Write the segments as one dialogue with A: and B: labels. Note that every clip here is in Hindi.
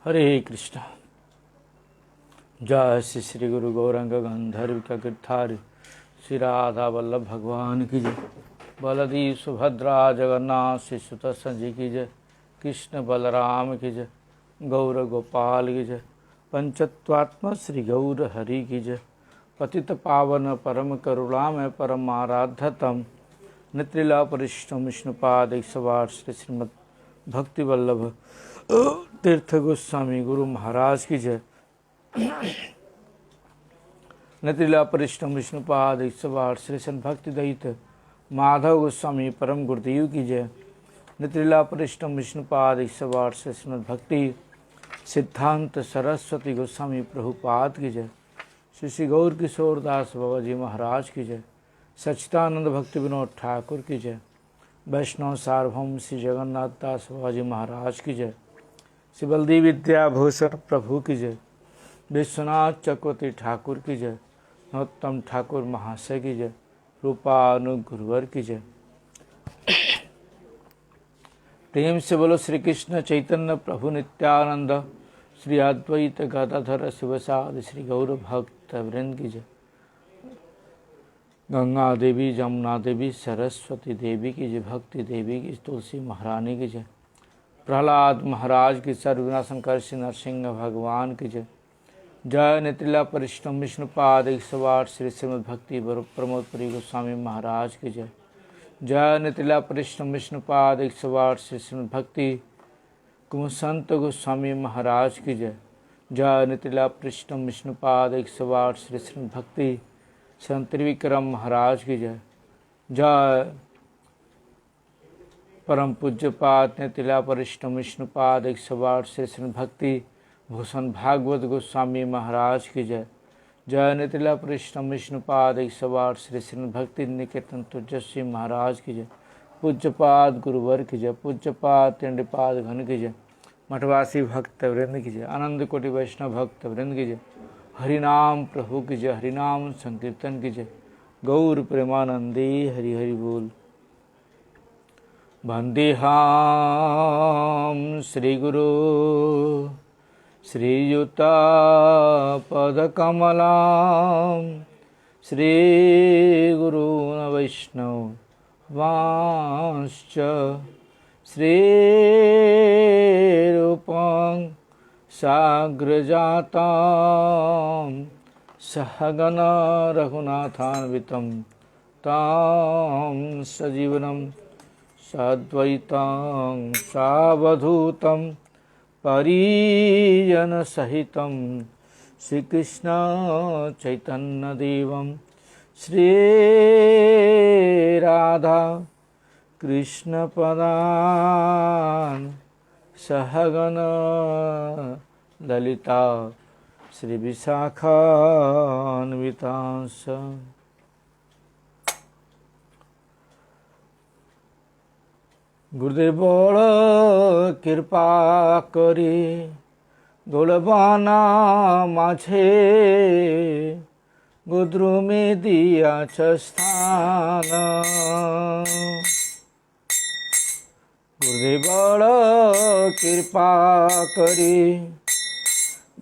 A: हरे कृष्ण। जय श्री श्री गुरु गौरंग गंधर्व गिरधारी श्री राधा वल्लभ भगवान की जय। बलदेव सुभद्रा जगन्नाथ श्री सुत संजी की जय। कृष्ण बलराम की जय। गौर गोपाल की जय। पंचत्वात्मा श्री गौर हरि की जय। पतित पावन परम करुणामय परम आराध्यतम नित्रिला परिष्टम विष्णुपाद 108 श्री श्रीमद भक्ति वल्लभ तीर्थ गोस्वामी गुरु महाराज की जय। नित्रिला परिष्टम विष्णुपाद 108 श्री सन भक्ति दयित माधव गोस्वामी परम गुरुदेव की जय। नित्रिला परिष्टम विष्णुपाद 108 श्री श्रीमद भक्ति सिद्धांत सरस्वती गोस्वामी प्रभुपाद की जय। श्री श्री गौर किशोर दास बाबा जी महाराज की जय। सच्चिदानंद भक्ति विनोद ठाकुर की जय। वैष्णव सार्वभौम श्री जगन्नाथ दास बाबा जी महाराज की जय। श्री बलदेव विद्याभूषण प्रभु की जय। विश्वनाथ चक्रवर्ती ठाकुर की जय। नरोत्तम ठाकुर महाशय की जय। रूपानु गुरुवर की जय। प्रेम से बोलो श्री कृष्ण चैतन्य प्रभु नित्यानंद श्री अद्वैत गदाधर शिवसादि श्री गौर भक्त वृंद की जय। गंगा देवी जमुना देवी सरस्वती देवी की जय। भक्ति देवी की तुलसी महारानी की जय। प्रहलाद महाराज की सर्वनाशन कर श्री नरसिंह भगवान की जय। जय नित्रिला परिष्टम विष्णुपाद 108 श्री श्रीमद भक्ति प्रमोदपुरी गोस्वामी महाराज की जय। जय नित्रिला परिष्टम विष्णुपाद 108 श्री श्रीमद भक्ति कुमसंत गोस्वामी महाराज की जय। जय नित्रिला परिष्टम विष्णुपाद 108 श्री श्रीमद भक्ति संत त्रिविक्रम महाराज की जय। जय परम पूज्यपाद नित्रिला परिष्टम विष्णुपाद 108 श्री श्रीमद भक्ति भूषण भागवत गोस्वामी महाराज की जय। जय नित्रिला परिष्टम विष्णुपाद 108 श्री श्रीमद भक्ति निकेतन तुजस्वी महाराज की जय। पूज्यपाद गुरुवर की जय। पूज्यपाद तिंडपाद घन की जय। मठवासी भक्त वृंद की जय। आनंद कोटि वैष्णव भक्त वृंद की जय। हरिनाम प्रभु की जय। हरिनाम संकीर्तन की जय। गौर प्रेमानंदे हरि हरि बोल। वंदेहाम श्री गुरु श्रीयुता पदकमलां श्री गुरून् वैष्णव वांश्च श्रीरूपं साग्रजातां सहगण रघुनाथान्वितं तां सजीवनं सद्वैतं सावधूतं परिजन सहितं श्रीकृष्ण चैतन्य देवं श्री राधा कृष्ण पदान् सहगण ललिता श्री विशाखान्वितांश। गुरुदेव बड़ कृपा करी गोलबाना माझे गोद्रुमे दियाच स्थान। गुरुदेव बड़ कृपा करी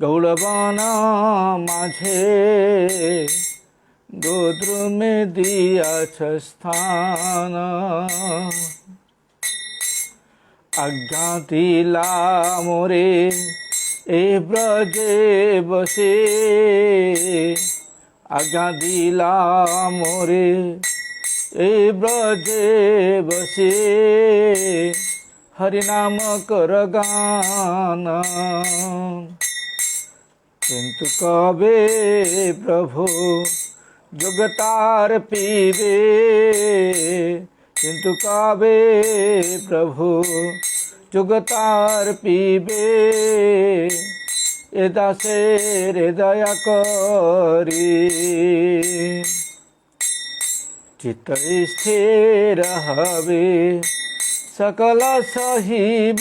A: गौलबाना माझे गोद्रुमे दियाच स्थान। आज्ञा दिला मोरे ए ब्रजे बसे। आज्ञा दिला मोरे ए ब्रजे बसे। हरिनाम कर गान किंतु कबे प्रभु जुगतार पीबे। किंतु काबे प्रभु जुगतार पीबे। ए दासे रे दया करी चित्त स्थिर हवे सकल सहिब।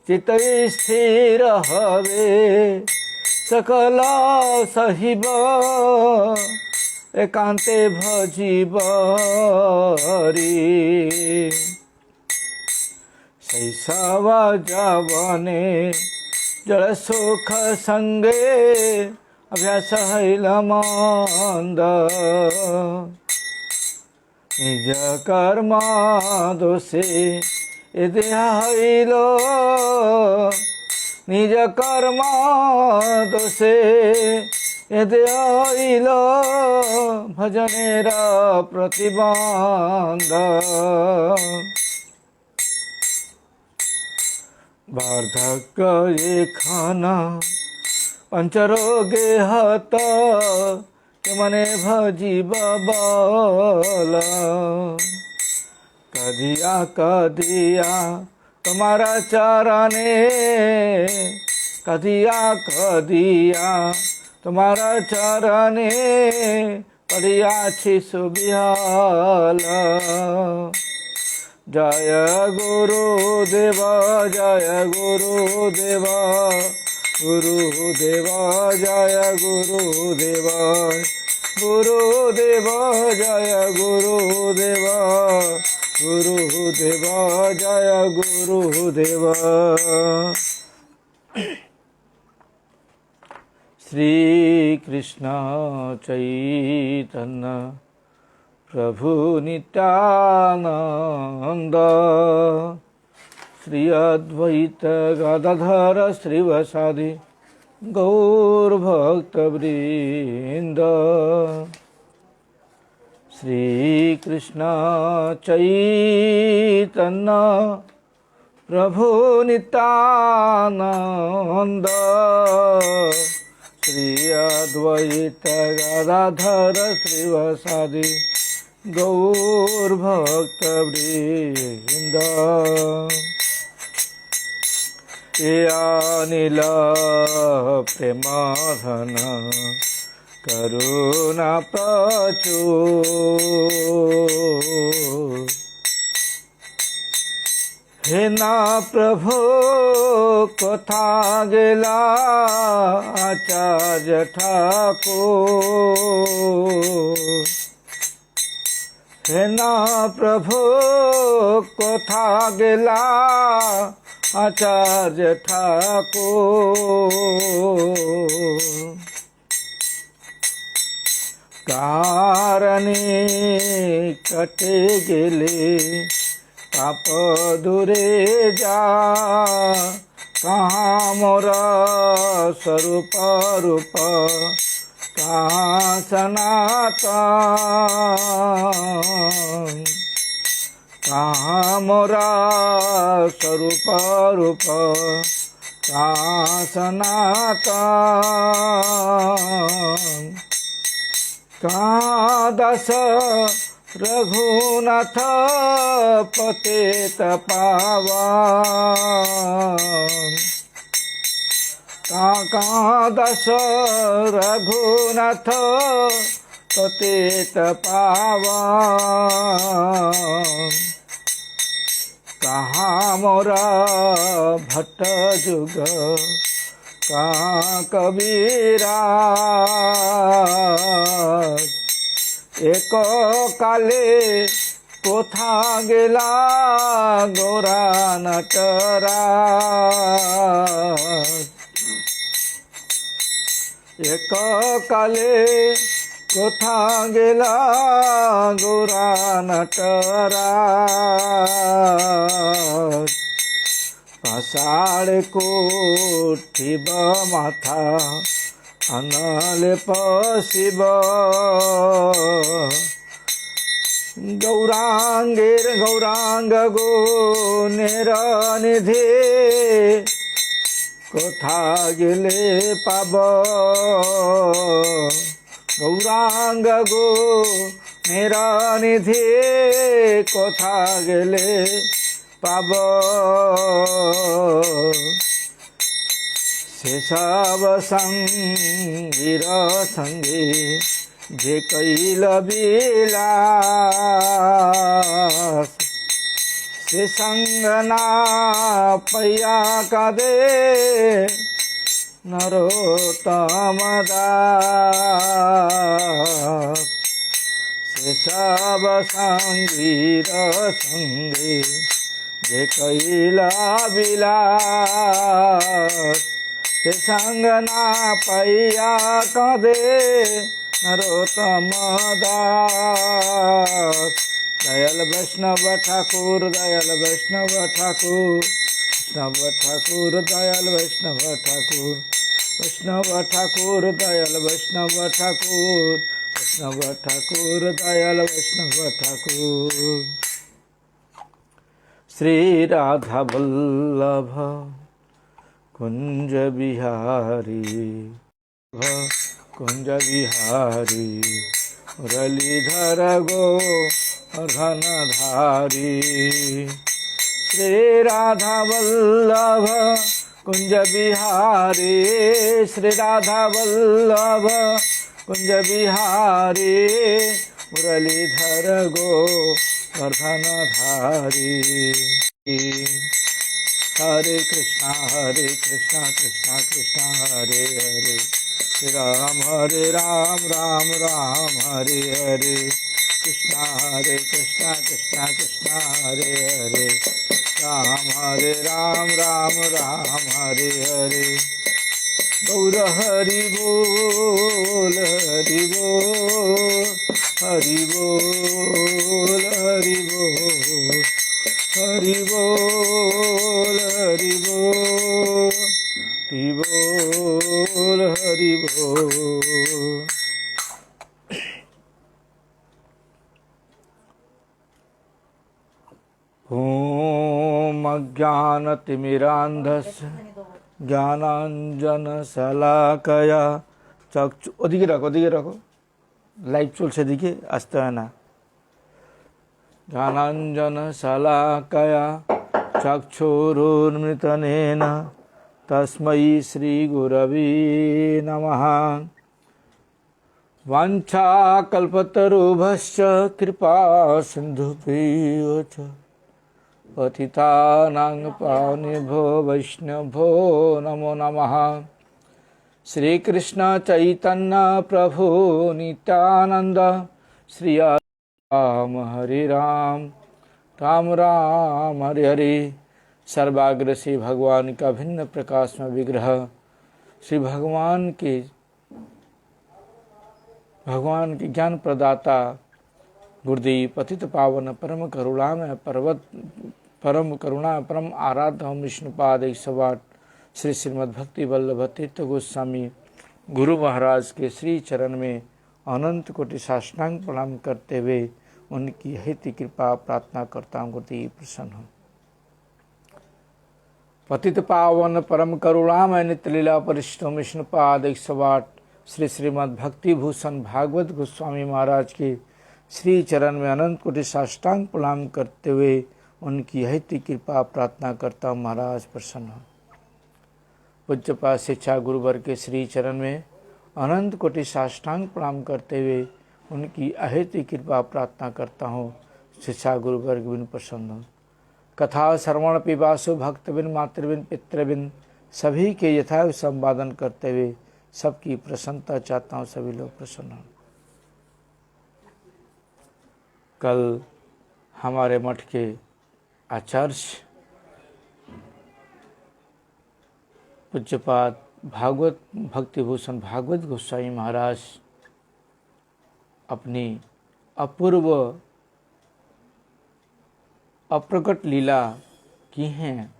A: चित्त स्थिर हवे सकल सहिब। एकांते भजिब रे शैशव जवने जल सुख संगे अभ्यास हैल मंद निज कर्म दोषे ए देह हैल निज कर्म दोषे ए देह हैल भजनेर प्रतिबंध वार्धक्य एखन पंचरोगे हत मने भजीब बल कदिया कदिया तुम्हारा चरणे कदिया कदिया तुम्हारा चरणे पड़िया छी सुबिहल जय गुरुदेव जय गुरुदेव गुरुदेव जय गुरुदेव गुरुदेव जय गुरुदेव गुरुदेव जय गुरुदेव। श्री कृष्ण चैतन्य प्रभु नित्यानंद श्री अद्वैत गदाधर श्रीवासादि गौर भक्तवृंद। श्री कृष्ण चैतन्य प्रभु नित्यानंद श्री अद्वैत गदाधर श्रीवासादि गौर भक्तवृंद। ये अनिल प्रेम धन करुणा प्रचुर हे ना प्रभु कथा गेला आचार्य ठाकुर हे ना प्रभु कथा गेला आचार्य ठाकुर कारणे कटे गेले पाप दूरे जा कहाँ मोरा स्वरूप रूप कहाँ सनातन कहाँ मोरा स्वरूप रूप कहाँ सनातन कहाँ दास रघुनाथ पतित पावन कहाँ दास रघुनाथ पतित पावन कहाँ मोरा भट्ट जुग कहाँ कबीरा एक काले कोथा गेला गोरा नटराज एक काले कोथा गेला गोरा नटराज पाषाण कोठिब माथा अनले पशिब गौरांगेर गौरांग गो नेर निधि कोथा गेले पाब गौरांग गो नेर निधि कोथा गेले पाब से सब संगीर संगे जे कैल बिलास से संगना पैया कदे नरोत्तम दास से सब संगीर संगे जे कैला बिलास ते संग ना पैया कदे नरोत्तम दास। दयाल वैष्णव ठाकुर, दयाल वैष्णव ठाकुर, वैष्णव ठाकुर, दयाल वैष्णव ठाकुर, वैष्णव ठाकुर, दयाल वैष्णव ठाकुर, वैष्णव ठाकुर, दयाल वैष्णव ठाकुर। श्री राधा वल्लभ कुंज बिहारी, कुंज बिहारी, मुरलीधर गोवर्धनधारी। श्री राधा वल्लभ कुंज बिहारी, श्री राधा वल्लभ कुंज बिहारी, मुरलीधर गोवर्धनधारी। हरे कृष्णा कृष्णा कृष्णा हरे हरे, राम हरे राम, राम राम हरे हरे। कृष्णा कृष्णा कृष्णा हरे हरे, राम हरे राम, राम राम हरे हरे। गौर हरि बोल, हरि बोल, हरि बोल, हरि बोल, हरि बोल, हरि बोल, हरि बोल, हरि बोल। ओम अज्ञानतिमिरान्धस्य ज्ञानाञ्जनशलाकया चक्षु, ওদিকে রাখো, লাইভ চলছে এদিকে, আসতে হয় না। ज्ञानाञ्जनशलाकया चक्षुरुन्मिलितेन तस्मै श्रीगुरवे नमः। वाञ्छाकल्पतरुभ्यश्च कृपा सिन्धुभ्यो च पतितानां पावनेभ्यो वैष्णवो नमो नमः। श्री कृष्ण चैतन्य प्रभु नित्यानंद, श्री राम हरे राम, राम राम हरे हरे। सर्वाग्र से भगवान का भिन्न प्रकाश में विग्रह, श्री भगवान के ज्ञान प्रदाता गुरुदेव पतित पावन परम करुणा में परम आराध्य हम विष्णुपाद 108 श्री श्रीमद् भक्ति वल्लभ तीर्थ गोस्वामी गुरु महाराज के श्री चरण में अनंत कोटि साष्टांग प्रणाम करते हुए उनकी हित कृपा प्रार्थना करता हूँ। गुरुदेव प्रसन्न हो। पतित पावन परम करुणामय नित्य लीला परिष्ठम विष्णुपाद 108 श्री श्रीमद् भक्ति भूषण भागवत गोस्वामी महाराज के श्री चरण में अनंत कोटि साष्टांग प्रणाम करते हुए उनकी हित कृपा प्रार्थना करता हूँ। महाराज प्रसन्न हो। पूज्यपाद शिक्षा गुरुवर के श्री चरण में अनंत कोटि साष्टांग प्रणाम करते हुए उनकी अहित कृपा प्रार्थना करता हूँ। शिक्षा गुरुवर्ग बिन प्रसन्न हो। कथा श्रवण पिपासु भक्तबिन मातृबिन पितृबिन सभी के यथावत संवादन करते हुए सबकी प्रसन्नता चाहता हूँ। सभी लोग प्रसन्न हों। कल हमारे मठ के आचार्य पूज्यपाद भागवत भक्तिभूषण भागवत गोस्वामी महाराज अपनी अपूर्व अप्रकट लीला की हैं।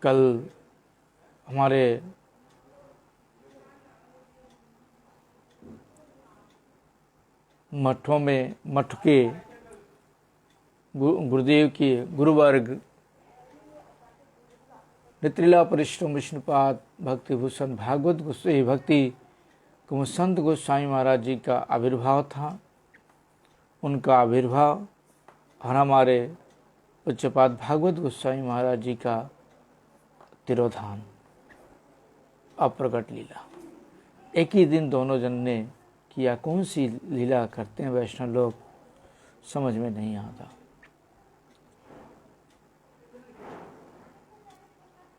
A: कल हमारे मठों में मठ के गुरुदेव के गुरुवर्ग नित्य परिश्रम विष्णुपाद भक्तिभूषण भागवत गोस्वामी भक्ति कुमुद संत गोस्वामी महाराज जी का आविर्भाव था। उनका आविर्भाव और हमारे पूज्यपाद भागवत गोस्वामी महाराज जी का तिरोधान, अप्रकट लीला, एक ही दिन दोनों जन ने किया। कौन सी लीला करते हैं वैष्णव लोग, समझ में नहीं आता।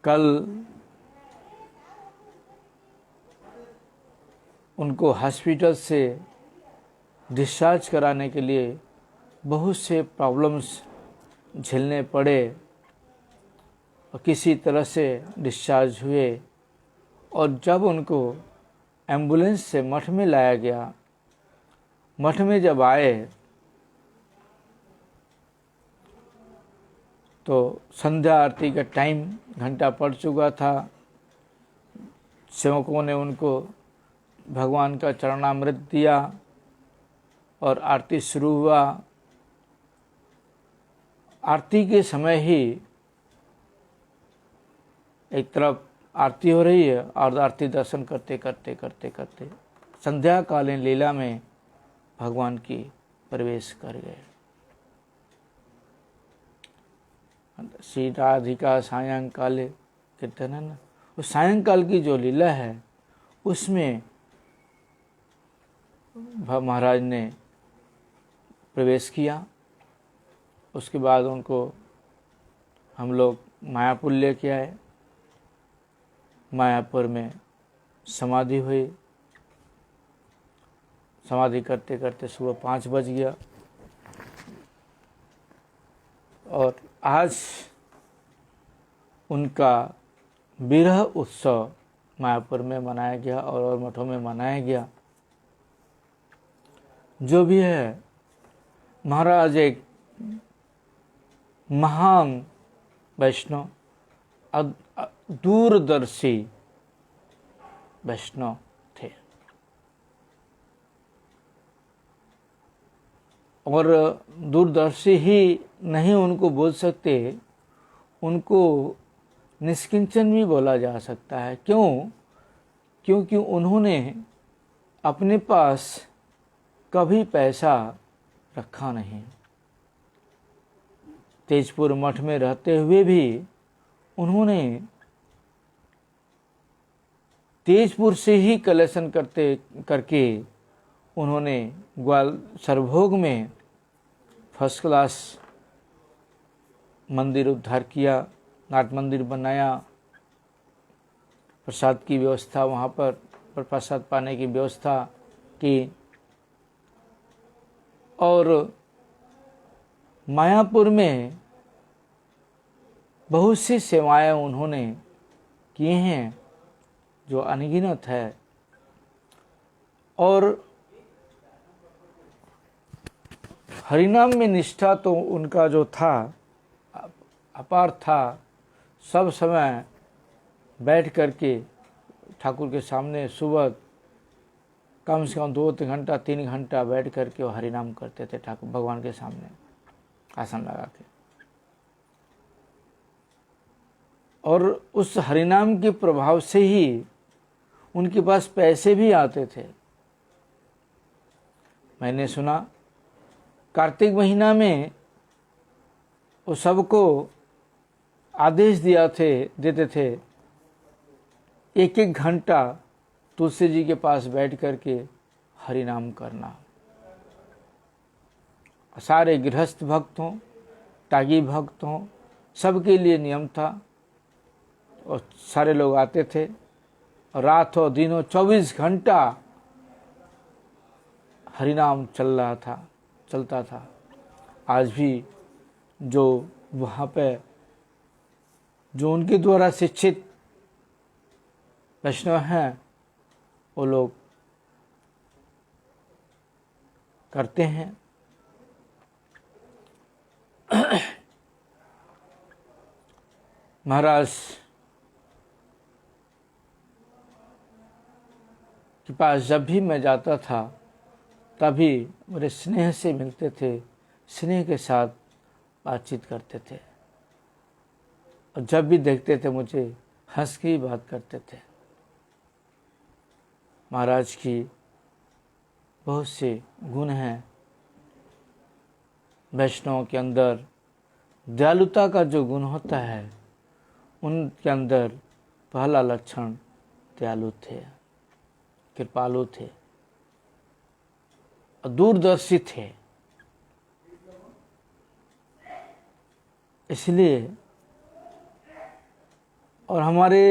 A: कल उनको हॉस्पिटल से डिस्चार्ज कराने के लिए बहुत से प्रॉब्लम्स झेलने पड़े और किसी तरह से डिस्चार्ज हुए। और जब उनको एम्बुलेंस से मठ में लाया गया, मठ में जब आए तो संध्या आरती का टाइम घंटा पड़ चुका था। सेवकों ने उनको भगवान का चरणामृत दिया और आरती शुरू हुआ। आरती के समय ही एक तरफ आरती हो रही है और आरती दर्शन करते करते करते करते संध्या कालीन लीला में भगवान की प्रवेश कर गए। श्री राधिका सायंकाले कीर्तन है ना, उस सायंकाल की जो लीला है उसमें महाराज ने प्रवेश किया। उसके बाद उनको हम लोग मायापुर लेके आए। मायापुर में समाधि हुई। समाधि करते करते सुबह 5 बज गया और आज उनका विरह उत्सव मायापुर में मनाया गया और मठों में मनाया गया। जो भी है, महाराज एक महान वैष्णव, दूरदर्शी वैष्णव थे और दूरदर्शी ही नहीं उनको बोल सकते, उनको निष्किंचन भी बोला जा सकता है। क्यों? क्योंकि उन्होंने अपने पास कभी पैसा रखा नहीं। तेजपुर मठ में रहते हुए भी उन्होंने तेजपुर से ही कलेक्शन करके उन्होंने सरभोग में फर्स्ट क्लास मंदिर उद्धार किया, नाट मंदिर बनाया, प्रसाद की व्यवस्था वहाँ पर प्रसाद पाने की व्यवस्था की और मायापुर में बहुत सी सेवाएं उन्होंने की हैं जो अनगिनत है। और हरिनाम में निष्ठा तो उनका जो था अपार था। सब समय बैठ करके ठाकुर के सामने सुबह कम से कम 2 घंटा 3 घंटा बैठ करके वो हरिनाम करते थे ठाकुर भगवान के सामने आसन लगा के। और उस हरिनाम के प्रभाव से ही उनके पास पैसे भी आते थे। मैंने सुना कार्तिक महीना में वो सबको आदेश देते थे 1-1 घंटा तुलसी जी के पास बैठ करके हरिनाम करना। सारे गृहस्थ भक्त हों, त्यागी भक्त हों, सबके लिए नियम था और सारे लोग आते थे। और रात हो दिन हो 24 घंटा हरिनाम चलता था। आज भी जो वहाँ पे जो उनके द्वारा शिक्षित वैष्णव हैं वो लोग करते हैं। महाराज के पास जब भी मैं जाता था तभी मेरे स्नेह से मिलते थे, स्नेह के साथ बातचीत करते थे और जब भी देखते थे मुझे हंस के ही बात करते थे। महाराज की बहुत से गुण हैं। वैष्णव के अंदर दयालुता का जो गुण होता है उनके अंदर पहला लक्षण दयालु थे, कृपालु थे और दूरदर्शी थे। इसलिए और हमारे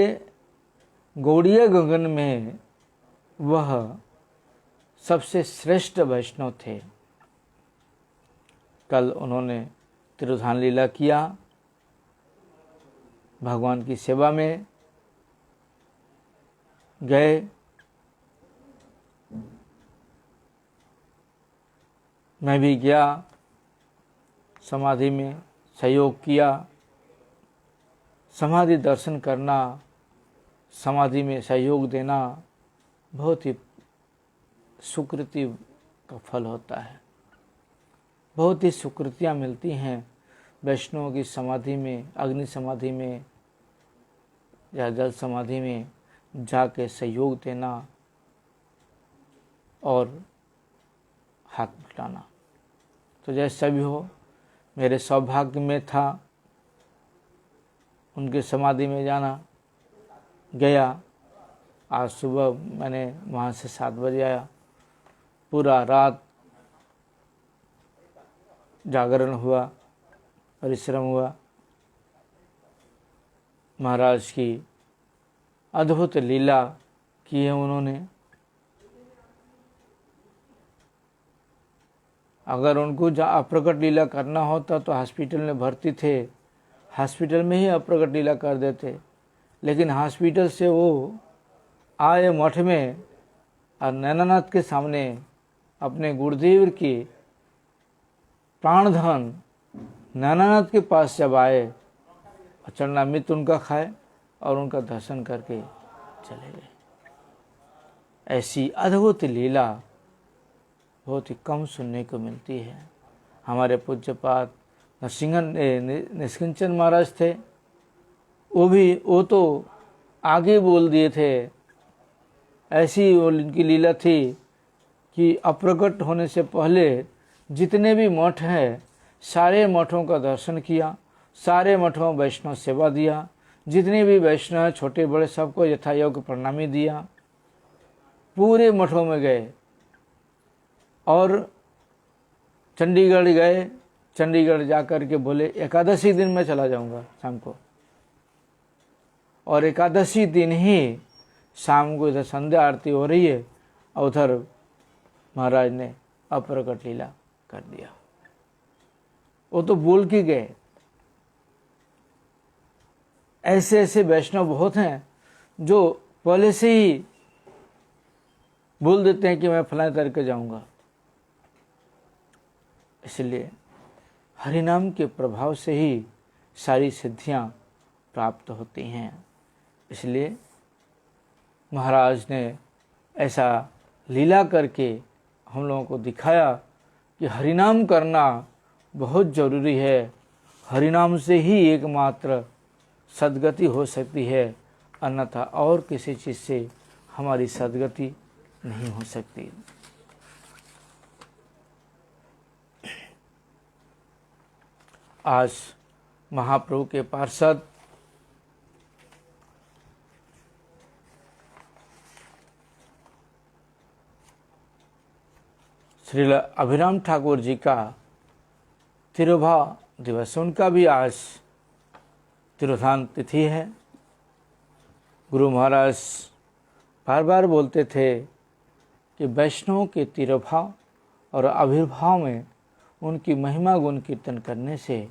A: गौड़ीय गगन में वह सबसे श्रेष्ठ वैष्णव थे। कल उन्होंने तिरोधान लीला किया, भगवान की सेवा में गए। मैं भी गया, समाधि में सहयोग किया। समाधि दर्शन करना, समाधि में सहयोग देना बहुत ही सुकृति का फल होता है। बहुत ही सुकृतियाँ मिलती हैं वैष्णवों की समाधि में, अग्नि समाधि में या जल समाधि में जाके सहयोग देना और हाथ मिलाना। तो जैसा भी हो, मेरे सौभाग्य में था उनके समाधि में जाना। गया, आज सुबह मैंने वहाँ से 7 बजे आया। पूरा रात जागरण हुआ, परिश्रम हुआ। महाराज की अद्भुत लीला की है उन्होंने। अगर उनको अप्रकट लीला करना होता तो हॉस्पिटल में भर्ती थे, हॉस्पिटल में ही अप्रकट लीला कर देते। लेकिन हॉस्पिटल से वो आए मठ में और नैनानाथ के सामने अपने गुरुदेव की प्राणधन नैनानाथ के पास जब आए, चरणामृत उनका खाए और उनका दर्शन करके चले गए। ऐसी अद्भुत लीला बहुत ही कम सुनने को मिलती है। हमारे पूज्यपाद निष्किंचन महाराज थे, वो तो आगे बोल दिए थे। ऐसी उनकी लीला थी कि अप्रकट होने से पहले जितने भी मठ हैं सारे मठों का दर्शन किया, सारे मठों में वैष्णव सेवा दिया। जितने भी वैष्णव हैं छोटे बड़े सबको यथायोग्य प्रणामी दिया। पूरे मठों में गए और चंडीगढ़ गए। चंडीगढ़ जाकर के बोले एकादशी दिन मैं चला जाऊंगा शाम को, और एकादशी दिन ही शाम को इधर संध्या आरती हो रही है और उधर महाराज ने अप्रकट लीला कर दिया। वो तो बोल के गए। ऐसे ऐसे वैष्णव बहुत हैं जो पहले से ही बोल देते हैं कि मैं फलाने तारीख को जाऊंगा। इसलिए हरिनाम के प्रभाव से ही सारी सिद्धियां प्राप्त होती हैं। इसलिए महाराज ने ऐसा लीला करके हम लोगों को दिखाया कि हरिनाम करना बहुत ज़रूरी है। हरिनाम से ही एकमात्र सद्गति हो सकती है, अन्यथा और किसी चीज़ से हमारी सद्गति नहीं हो सकती। आज महाप्रभु के पार्षद श्रील अभिराम ठाकुर जी का तिरुभा दिवस, उनका भी आज तिरोधान तिथि है। गुरु महाराज बार बार बोलते थे कि वैष्णव के तिरुभाव और आविर्भाव में उनकी महिमा गुण कीर्तन करने से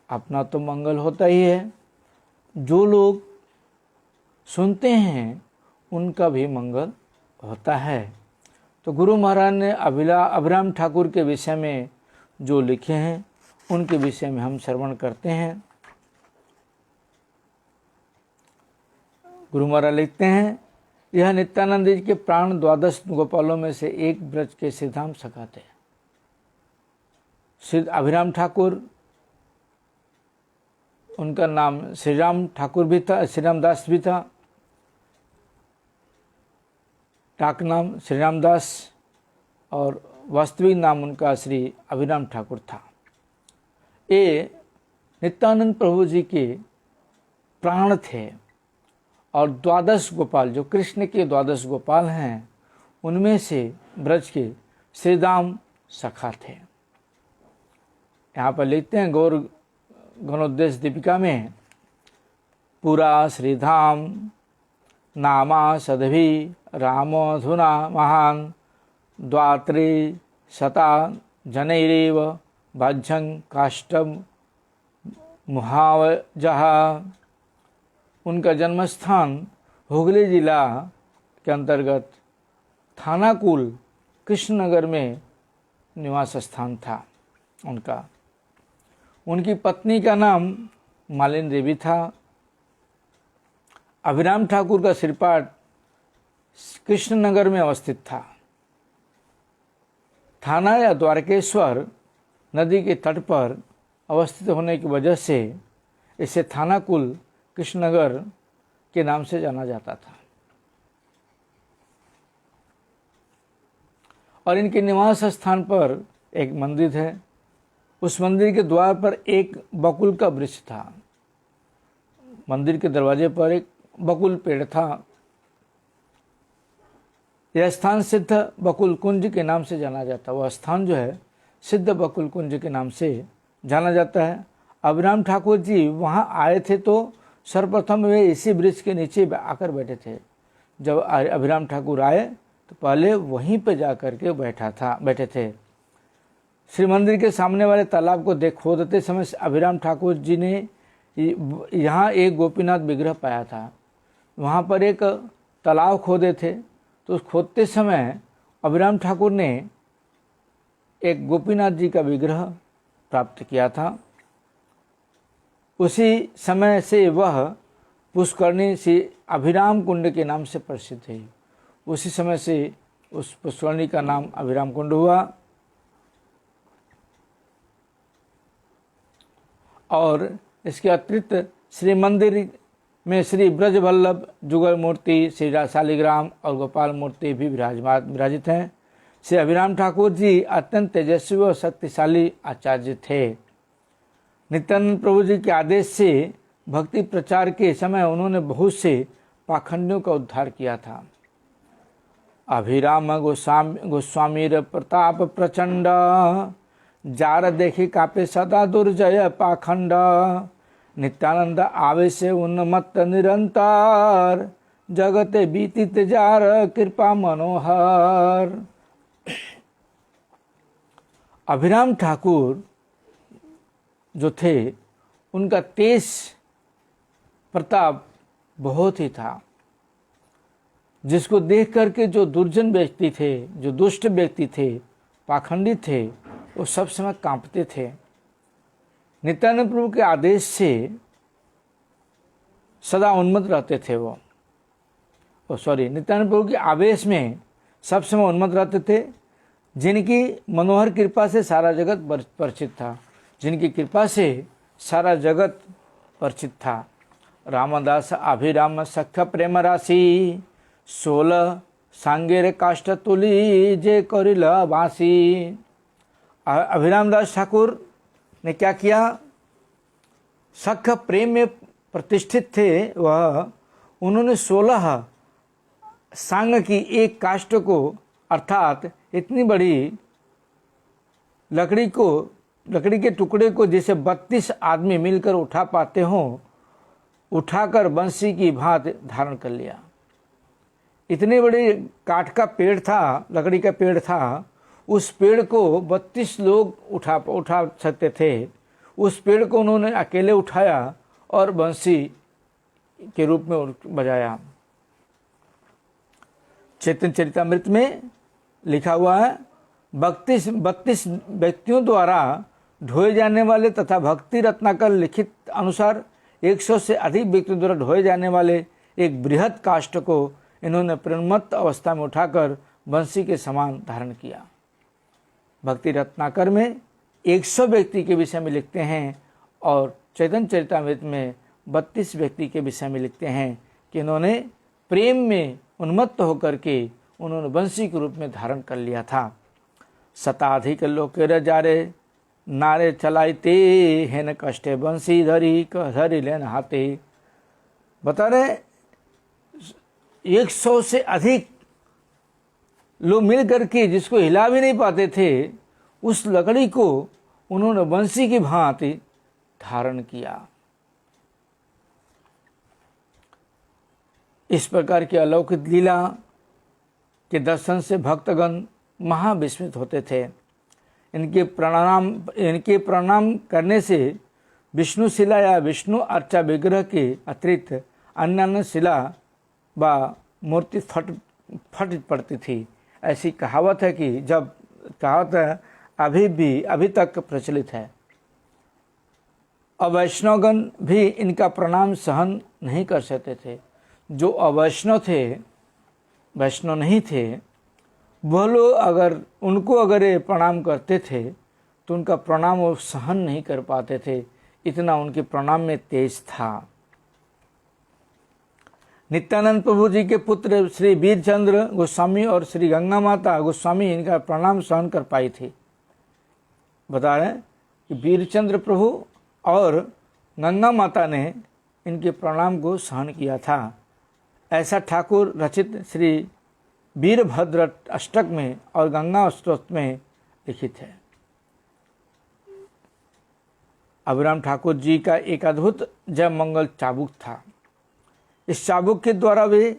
A: अपना तो मंगल होता ही है, जो लोग सुनते हैं उनका भी मंगल होता है। तो गुरु महाराज ने अभिराम ठाकुर के विषय में जो लिखे हैं उनके विषय में हम श्रवण करते हैं। गुरु महाराज लिखते हैं, यह नित्यानंद जी के प्राण 12 गोपालों में से एक ब्रज के श्रीधाम सखा थे। श्री अभिराम ठाकुर, उनका नाम श्रीराम ठाकुर भी था, श्रीराम दास भी था। डाक नाम श्रीराम दास और वास्तविक नाम उनका श्री अभिराम ठाकुर था। ये नित्यानंद प्रभु जी के प्राण थे और 12 गोपाल, जो कृष्ण के 12 गोपाल हैं, उनमें से ब्रज के श्रीधाम सखा थे। यहाँ पर लिखते हैं गौर गणोद्देश दीपिका में, पुरा श्रीधाम नामा सदभि रामो धुना महान द्वात्रे शता जनैरेव बाह्यं काष्ठम मुहावजः। उनका जन्मस्थान हुगली जिला के अंतर्गत थानाकुल कृष्णनगर में निवास स्थान था उनका। उनकी पत्नी का नाम मालिनी देवी था। अभिराम ठाकुर का सिरपाट कृष्णनगर में अवस्थित था। थाना या द्वारकेश्वर नदी के तट पर अवस्थित होने की वजह से इसे थानाकुल कृष्णनगर के नाम से जाना जाता था। और इनके निवास स्थान पर एक मंदिर है। उस मंदिर के द्वार पर एक बकुल का वृक्ष था। मंदिर के दरवाजे पर एक बकुल पेड़ था। यह स्थान सिद्ध बकुल कुंज के नाम से जाना जाता है। वह स्थान जो है सिद्ध बकुल कुंज के नाम से जाना जाता है। अभिराम ठाकुर जी वहाँ आए थे तो सर्वप्रथम वे इसी वृक्ष के नीचे आकर बैठे थे। जब अभिराम ठाकुर आए तो पहले वहीं पर जाकर के बैठे थे। श्री मंदिर के सामने वाले तालाब को खोदते समय अभिराम ठाकुर जी ने यहाँ एक गोपीनाथ विग्रह पाया था। वहाँ पर एक तालाब खोदे थे तो उस खोदते समय अभिराम ठाकुर ने एक गोपीनाथ जी का विग्रह प्राप्त किया था। उसी समय से वह पुष्करणी से अभिराम कुंड के नाम से प्रसिद्ध है। उसी समय से उस पुष्करणी का नाम अभिराम कुंड हुआ। और इसके अतिरिक्त श्री मंदिर में श्री ब्रजवल्लभ जुगल मूर्ति, श्री शालिग्राम और गोपाल मूर्ति भी विराजित हैं। श्री अभिराम ठाकुर जी अत्यंत तेजस्वी और शक्तिशाली आचार्य थे। नित्यानंद प्रभु जी के आदेश से भक्ति प्रचार के समय उन्होंने बहुत से पाखंडियों का उद्धार किया था। अभिराम गोस्वामी प्रताप प्रचंड, जार देखी कापे सदा दुर्जय पाखंड। नित्यानंद आवेश उन्मत्त निरंतर, जगते बीतित जार कृपा मनोहर। अभिराम ठाकुर जो थे उनका तेज प्रताप बहुत ही था, जिसको देख करके जो दुर्जन व्यक्ति थे, जो दुष्ट व्यक्ति थे, पाखंडी थे, वो सब समय कांपते थे। नित्यानंद प्रभु के आदेश से सदा उन्मत्त रहते थे नित्यानंद प्रभु के आवेश में सब समय उन्मत्त रहते थे। जिनकी मनोहर कृपा से सारा जगत परिचित था, जिनकी कृपा से सारा जगत परिचित था। रामदास अभिराम सख्य प्रेम राशि, 16 सांगेर काष्ठ तुली जे करिल वासी। अभिराम दास ठाकुर ने क्या किया? सख्य प्रेम में प्रतिष्ठित थे वह। उन्होंने 16 सांग की एक काष्ठ को, अर्थात इतनी बड़ी लकड़ी के टुकड़े को जैसे 32 आदमी मिलकर उठा पाते हों, उठाकर बंसी की भांति धारण कर लिया। इतने बड़े काठ का पेड़ था, लकड़ी का पेड़ था। उस पेड़ को 32 लोग उठा सकते थे। उस पेड़ को उन्होंने अकेले उठाया और बंसी के रूप में बजाया। चैतन्य चरितमृत में लिखा हुआ है, 32 व्यक्तियों द्वारा ढोए जाने वाले तथा भक्ति रत्नाकर लिखित अनुसार 100 से अधिक व्यक्तियों द्वारा ढोए जाने वाले एक बृहद काष्ठ को इन्होंने प्रेममत्त अवस्था में उठाकर बंसी के समान धारण किया। भक्ति रत्नाकर में 100 व्यक्ति के विषय में लिखते हैं और चैतन्य चरितमृत में 32 व्यक्ति के विषय में लिखते हैं कि इन्होंने प्रेम में उन्मत्त होकर के उन्होंने बंसी के रूप में धारण कर लिया था। शताधिक लोकेर जारे नारे चलाइते हेन कष्टे बंसी धरी लेन हाथे। बता रहे 100 से अधिक लोग मिल करके जिसको हिला भी नहीं पाते थे, उस लकड़ी को उन्होंने बंसी की भांति धारण किया। इस प्रकार की अलौकिक लीला के दर्शन से भक्तगण महाविस्मित होते थे। इनके प्रणाम करने से विष्णु शिला या विष्णु अर्चा विग्रह के अतिरिक्त अन्य शिला व मूर्ति फट पड़ती थी। ऐसी कहावत है कि अभी तक प्रचलित है। अवैष्णवगण भी इनका प्रणाम सहन नहीं कर सकते थे। जो अवैष्णव थे, वैष्णव नहीं थे, वह लोग उनको अगर ये प्रणाम करते थे तो उनका प्रणाम वो सहन नहीं कर पाते थे, इतना उनके प्रणाम में तेज था। नित्यानंद प्रभु जी के पुत्र श्री वीरचंद्र गोस्वामी और श्री गंगा माता गोस्वामी इनका प्रणाम सहन कर पाई थी। बता रहे हैं कि वीरचंद्र प्रभु और गंगा माता ने इनके प्रणाम को सहन किया था। ऐसा ठाकुर रचित श्री वीरभद्र अष्टक में और गंगा स्तोत्र में लिखित है। अभिराम ठाकुर जी का एक अद्भुत जय मंगल चाबुक था। इस चाबुक के द्वारा वे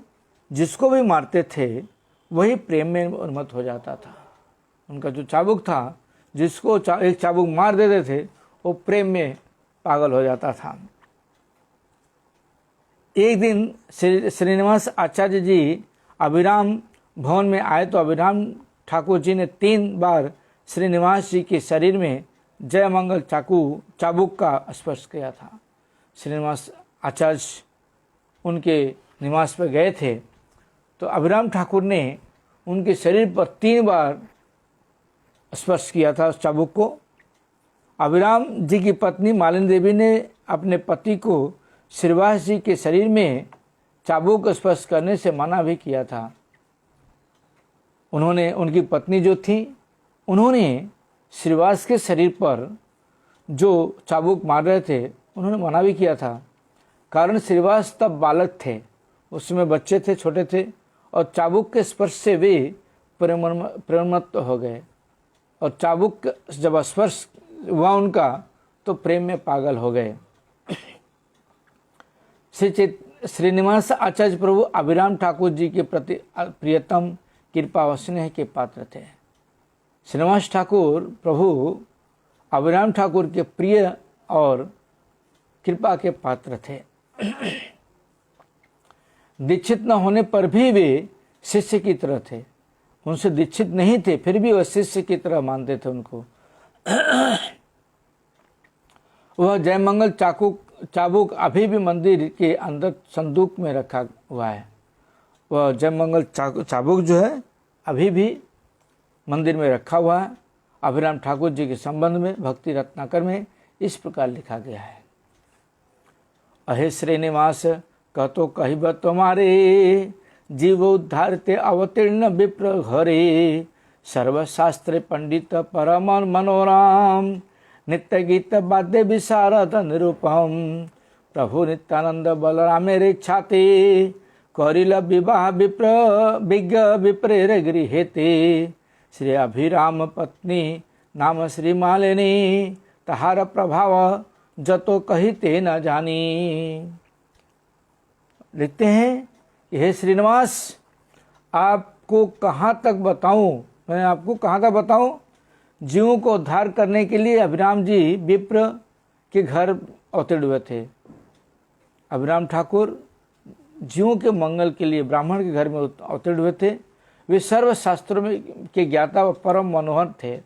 A: जिसको भी मारते थे वही प्रेम में उन्मत्त हो जाता था। उनका जो चाबुक था, जिसको एक चाबुक मार देते थे वो प्रेम में पागल हो जाता था। एक दिन श्रीनिवास आचार्य जी अभिराम भवन में आए तो अभिराम ठाकुर जी ने 3 बार श्रीनिवास जी के शरीर में जय मंगल चाबुक का स्पर्श किया था। श्रीनिवास आचार्य उनके निवास पर गए थे तो अभिराम ठाकुर ने उनके शरीर पर 3 बार स्पर्श किया था उस चाबुक को। अभिराम जी की पत्नी मालिनी देवी ने अपने पति को श्रीनिवास जी के शरीर में चाबुक स्पर्श करने से मना भी किया था। उनकी पत्नी जो थी, उन्होंने श्रीनिवास के शरीर पर जो चाबुक मार रहे थे उन्होंने मना भी किया था। कारण श्रीनिवास तब बालक थे, उसमें बच्चे थे, छोटे थे, और चाबुक के स्पर्श से वे प्रेममत्त हो गए। और चाबुक जब स्पर्श हुआ उनका तो प्रेम में पागल हो गए। श्रीनिवास आचार्य प्रभु अभिराम ठाकुर जी के प्रति प्रियतम कृपा व स्नेह के पात्र थे। श्रीनिवास ठाकुर प्रभु अभिराम ठाकुर के प्रिय और कृपा के पात्र थे। दीक्षित न होने पर भी वे शिष्य की तरह थे। उनसे दीक्षित नहीं थे फिर भी वह शिष्य की तरह मानते थे उनको। वह जयमंगल चाबुक अभी भी मंदिर के अंदर संदूक में रखा हुआ है। वह जयमंगल चाबुक जो है अभी भी मंदिर में रखा हुआ है। अभिराम ठाकुर जी के संबंध में भक्ति रत्नाकर में इस प्रकार लिखा गया है। अहे श्रीनिवास कहतो कहिब तुम्हारे, जीव उद्धारते अवतीर्ण विप्र घरे। सर्वशास्त्र पंडित परम मनोराम, नित्य गीत वाद्य विशारद निरूपम। प्रभु नित्यानंद बलरामे रेक्षाते, करिल विवाह विज्ञ विप्रेर गृहेते। श्री अभिराम पत्नी नाम श्री मालिनी, तहार प्रभाव जतो कहिते न जानी। लिखते हैं, यह श्रीनिवास आपको कहाँ तक बताऊं, मैं आपको कहाँ तक बताऊं। जीवों को उद्धार करने के लिए अभिराम जी विप्र के घर अवतीर्ण हुए थे। अभिराम ठाकुर जीवों के मंगल के लिए ब्राह्मण के घर में अवतीर्ण हुए थे। वे सर्व शास्त्रों में के ज्ञाता व परम मनोहर थे।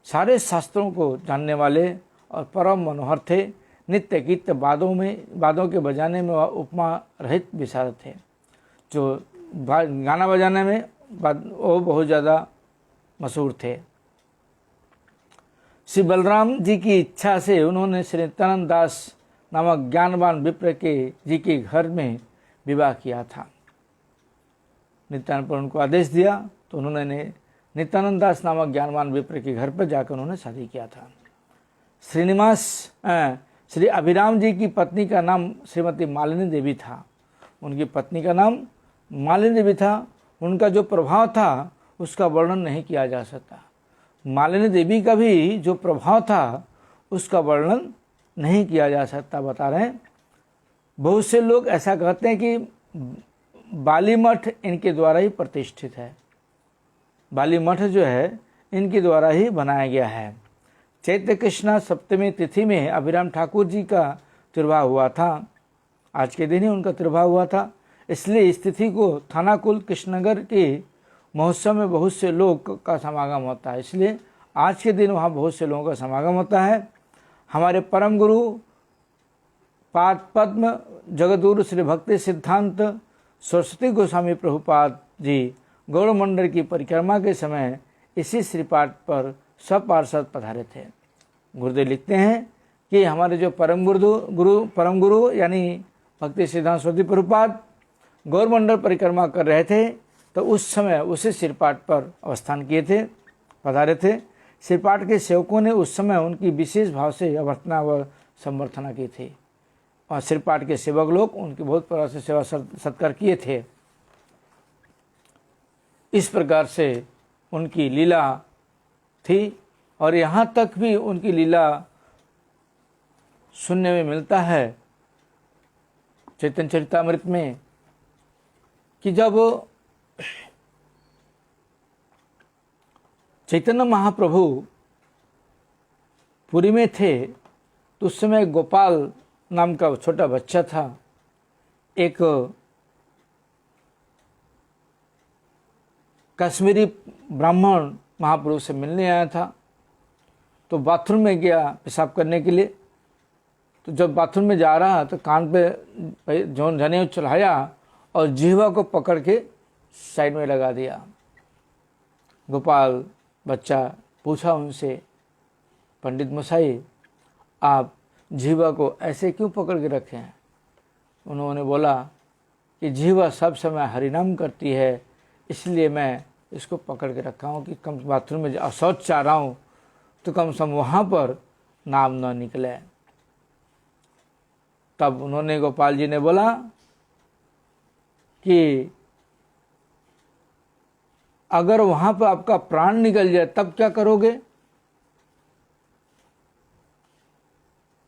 A: सारे शास्त्रों को जानने वाले और परम मनोहर थे। नित्य गीत वादों के बजाने में वह उपमा रहित विशारद थे। जो गाना बजाने में वो बहुत ज़्यादा मशहूर थे। श्री बलराम जी की इच्छा से उन्होंने श्री नित्यानंद दास नामक ज्ञानवान विप्र जी के घर में विवाह किया था। नित्यानंद पर उनको आदेश दिया तो उन्होंने नित्यानंद दास नामक ज्ञानवान विप्र के घर पर जाकर उन्होंने शादी किया था। श्री अभिराम जी की पत्नी का नाम श्रीमती मालिनी देवी था। उनकी पत्नी का नाम मालिनी देवी था। उनका जो प्रभाव था उसका वर्णन नहीं किया जा सकता। मालिनी देवी का भी जो प्रभाव था उसका वर्णन नहीं किया जा सकता। बता रहे हैं, बहुत से लोग ऐसा कहते हैं कि बाली मठ इनके द्वारा ही प्रतिष्ठित है। बाली मठ जो है इनके द्वारा ही बनाया गया है। चैत्र कृष्णा सप्तमी तिथि में अभिराम ठाकुर जी का तिरुभाव हुआ था। आज के दिन ही उनका तिरुभाव हुआ था, इसलिए इस तिथि को थानाकुल कृष्णनगर के महोत्सव में बहुत से लोग का समागम होता है। इसलिए आज के दिन वहाँ बहुत से लोगों का समागम होता है। हमारे परम गुरु पाद पद्म जगतगुरु श्री भक्ति सिद्धांत सरस्वती गोस्वामी प्रभुपाद जी गौड़ मंडल की परिक्रमा के समय इसी श्रीपाठ पर सब पार्षद पधारे थे। गुरुदेव लिखते हैं कि हमारे जो परम गुरु यानी भक्ति सिद्धांत सरस्वती प्रभुपाद गौड़ मंडल परिक्रमा कर रहे थे, तो उस समय उसी श्रीपाठ पर अवस्थान किए थे, पधारे थे। श्रीपाठ के सेवकों ने उस समय उनकी विशेष भाव से अभ्यर्थना व संबर्धना की थी और श्रीपाठ के सेवक लोग उनकी बहुत प्रकार से सेवा सत्कार किए थे। इस प्रकार से उनकी लीला थी और यहाँ तक भी उनकी लीला सुनने में मिलता है चैतन्य चरितामृत में कि जब चैतन्य महाप्रभु पुरी में थे तो उस समय गोपाल नाम का छोटा बच्चा था। एक कश्मीरी ब्राह्मण महाप्रभु से मिलने आया था, तो बाथरूम में गया पेशाब करने के लिए। तो जब बाथरूम में जा रहा तो कान पे जौन जनेऊ चढ़ाया और जिह्वा को पकड़ के साइड में लगा दिया। गोपाल बच्चा पूछा उनसे, पंडित मसाई आप जिह्वा को ऐसे क्यों पकड़ के रखे हैं? उन्होंने बोला कि जिह्वा सब समय हरिनाम करती है, इसलिए मैं इसको पकड़ के रखा हूँ कि कम बाथरूम में शौच चाह रहा हूँ तो कम से कम वहाँ पर नाम न निकले। तब उन्होंने गोपाल जी ने बोला कि अगर वहाँ पर आपका प्राण निकल जाए तब क्या करोगे?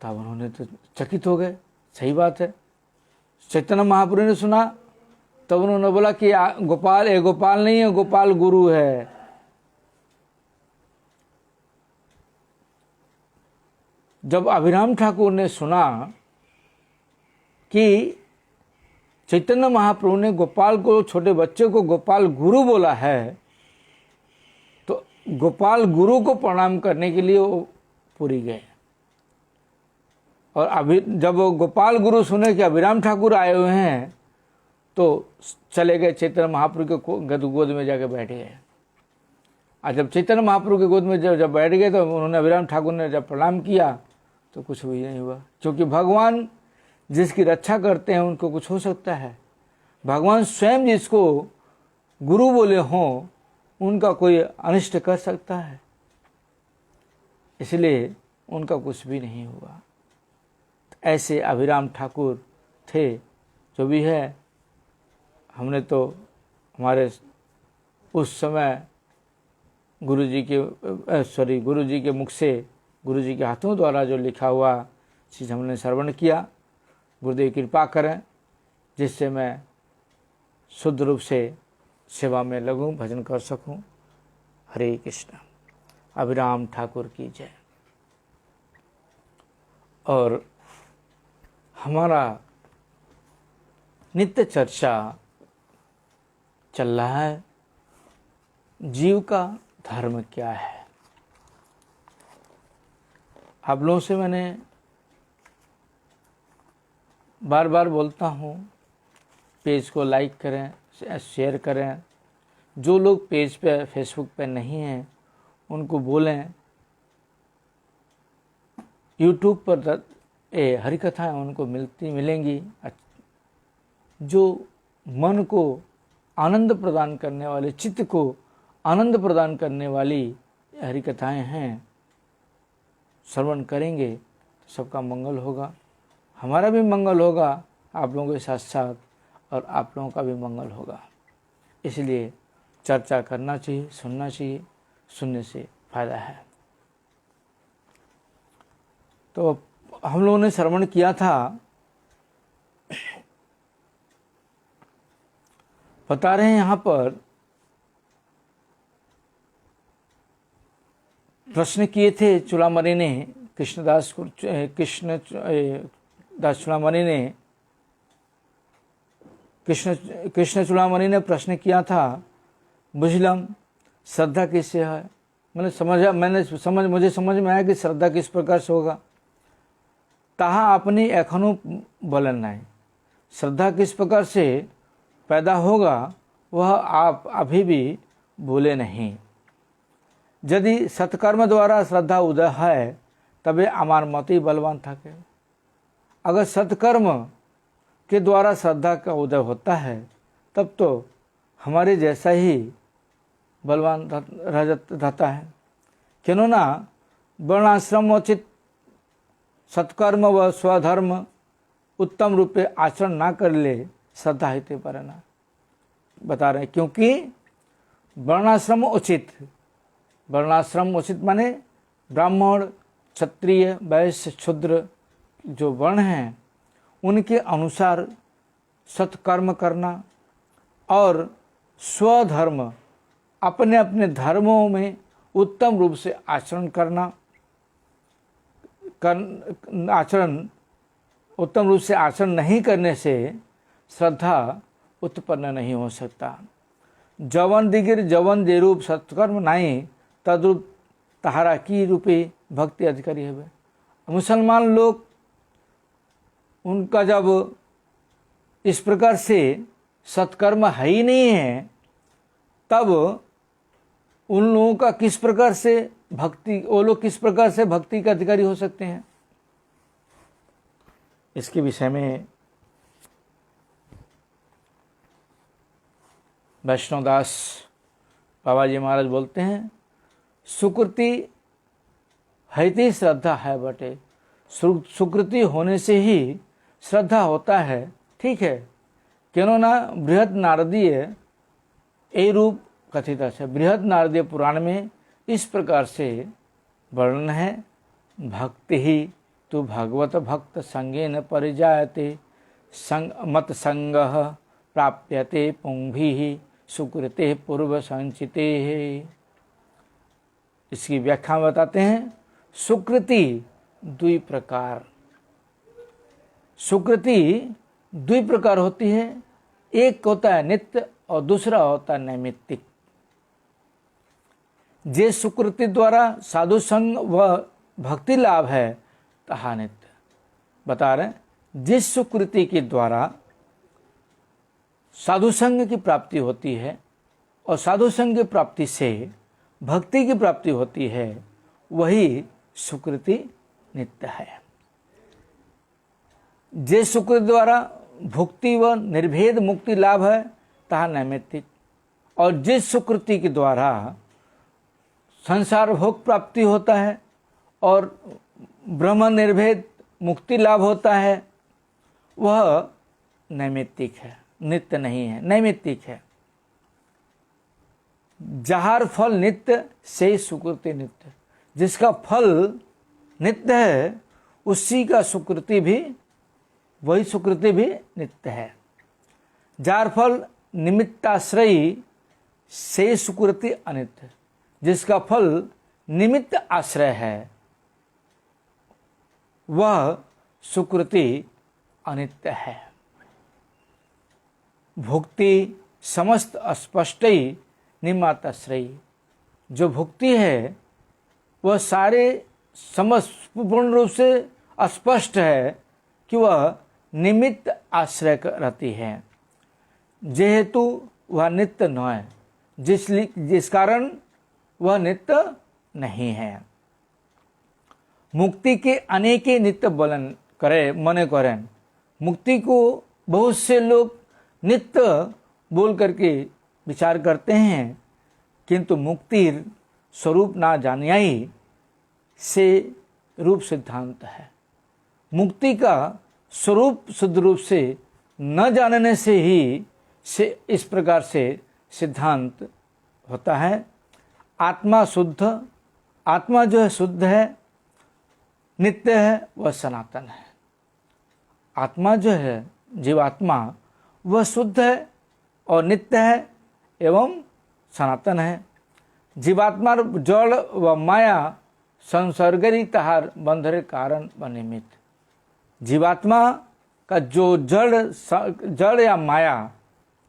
A: तब उन्होंने तो चकित हो गए, सही बात है। चैतन्य महाप्रभु ने सुना तब उन्होंने बोला कि गोपाल नहीं है, गोपाल गुरु है। जब अभिराम ठाकुर ने सुना कि चैतन्य महाप्रभु ने गोपाल को, छोटे बच्चे को गोपाल गुरु बोला है, तो गोपाल गुरु को प्रणाम करने के लिए वो पुरी गए। और अभी जब वो गोपाल गुरु सुने कि अभिराम ठाकुर आए हुए हैं तो चले गए चैतन्य महाप्रभु के गोद में जाके बैठ गए। और जब चैतन्य महाप्रभु के गोद में जब बैठ गए तो उन्होंने अभिराम ठाकुर ने जब प्रणाम किया तो कुछ भी नहीं हुआ, क्योंकि भगवान जिसकी रक्षा करते हैं उनको कुछ हो सकता है। भगवान स्वयं जिसको गुरु बोले हों उनका कोई अनिष्ट कर सकता है, इसलिए उनका कुछ भी नहीं हुआ। ऐसे अभिराम ठाकुर थे। जो भी है, हमने तो हमारे उस समय गुरु जी के मुख से, गुरु जी के हाथों द्वारा जो लिखा हुआ चीज़ हमने श्रवण किया। गुरुदेव कृपा करें जिससे मैं शुद्ध रूप से सेवा में लगूं, भजन कर सकूं। हरे कृष्ण। अभिराम ठाकुर की जय। और हमारा नित्य चर्चा चल रहा है, जीव का धर्म क्या है। आप लोगों से मैंने बार बार बोलता हूँ, पेज को लाइक करें, शेयर करें। जो लोग पेज पे, फेसबुक पे नहीं हैं उनको बोलें यूट्यूब पर हरि कथाएँ उनको मिलेंगी। जो मन को आनंद प्रदान करने वाले, चित्त को आनंद प्रदान करने वाली हरि कथाएँ हैं, श्रवण करेंगे तो सबका मंगल होगा, हमारा भी मंगल होगा, आप लोगों के साथ साथ, और आप लोगों का भी मंगल होगा। इसलिए चर्चा करना चाहिए, सुनना चाहिए, सुनने से फायदा है। तो हम लोगों ने श्रवण किया था, बता रहे हैं यहाँ पर प्रश्न किए थे चूड़ामणि ने, कृष्णदास चूड़ामणि ने, कृष्ण चूड़ामणि ने प्रश्न किया था, बुझलम श्रद्धा किससे है। मुझे समझ में आया कि श्रद्धा किस प्रकार से होगा। ताहा आपने एखनो बोलन नहीं, श्रद्धा किस प्रकार से पैदा होगा वह आप अभी भी भूले नहीं। यदि सत्कर्म द्वारा श्रद्धा उदय है तबे अमार मति बलवान था के। अगर सत्कर्म के द्वारा श्रद्धा का उदय होता है तब तो हमारे जैसा ही बलवान रहता है। क्यों ना वर्णाश्रमोचित सत्कर्म व स्वधर्म उत्तम रूपे आचरण ना कर ले श्रद्धा हिते परना। बता रहे हैं क्योंकि वर्णाश्रम उचित माने ब्राह्मण क्षत्रिय वैश्य शूद्र जो वर्ण हैं उनके अनुसार सत्कर्म करना और स्वधर्म अपने अपने धर्मों में उत्तम रूप से उत्तम रूप से आचरण नहीं करने से श्रद्धा उत्पन्न नहीं हो सकता। जवन दिगिर जवन दे रूप सत्कर्म नहीं तद्रूप तहारा की रूपे भक्ति अधिकारी है। मुसलमान लोग उनका जब इस प्रकार से सत्कर्म है ही नहीं है तब उन लोगों का किस प्रकार से वो लोग किस प्रकार से भक्ति के अधिकारी हो सकते हैं। इसके विषय में वैष्णवदास बाबा जी महाराज बोलते हैं, सुकृति हैती श्रद्धा है बटे। सुकृति होने से ही श्रद्धा होता है, ठीक है। क्यों ना बृहद नारदीय ए रूप कथित है। बृहद नारदीय पुराण में इस प्रकार से वर्णन है, भक्ति ही तु भगवत भक्त संगेन परिजायते मत संगः प्राप्यते पुंभिः सुकृते पूर्व संचिते। इसकी व्याख्या बताते हैं, सुकृति दुई प्रकार होती है। एक होता है नित्य और दूसरा होता है नैमित्तिक। जे सुकृति द्वारा साधु संग व भक्ति लाभ है तहा नित्य। बता रहे जिस सुकृति के द्वारा साधु संग की प्राप्ति होती है और साधु संग की प्राप्ति से भक्ति की प्राप्ति होती है वही सुकृति नित्य है। जे सुकृति द्वारा भुक्ति व निर्भेद मुक्ति लाभ है तहा नैमित्तिक। और जिस सुकृति के द्वारा संसार भोग प्राप्ति होता है और ब्रह्म निर्भेद मुक्ति लाभ होता है वह नैमित्तिक है, नित्य नहीं है, नैमित्तिक है। जहार फल नित्य से सुकृति नित्य। जिसका फल नित्य है उसी का सुकृति भी, वही सुकृति भी नित्य है। जार फल निमित्ताश्रयी से सुकृति अनित्य। जिसका फल निमित्त आश्रय है वह सुकृति अनित्य है। भुक्ति समस्त अस्पष्टई निमित्ताश्रयी। जो भुक्ति है वह सारे समस्त पूर्ण रूप से अस्पष्ट है कि वह निमित्त आश्रय रहती है। जेहेतु वह नित्य न है, जिस कारण वह नित्य नहीं है। मुक्ति के अनेके नित्य बोलन करे मने करें। मुक्ति को बहुत से लोग नित्य बोल करके विचार करते हैं, किंतु मुक्ति स्वरूप ना जानियाई से रूप सिद्धांत है। मुक्ति का स्वरूप शुद्ध रूप से न जानने से ही से इस प्रकार से सिद्धांत होता है। आत्मा शुद्ध, आत्मा जो है शुद्ध है, नित्य है, वह सनातन है। आत्मा जो है जीवात्मा वह शुद्ध है और नित्य है एवं सनातन है। जीवात्मा जड़ व माया संसर्गरी तहार बंधरे कारण व निमित्त। जीवात्मा का जो जड़ या माया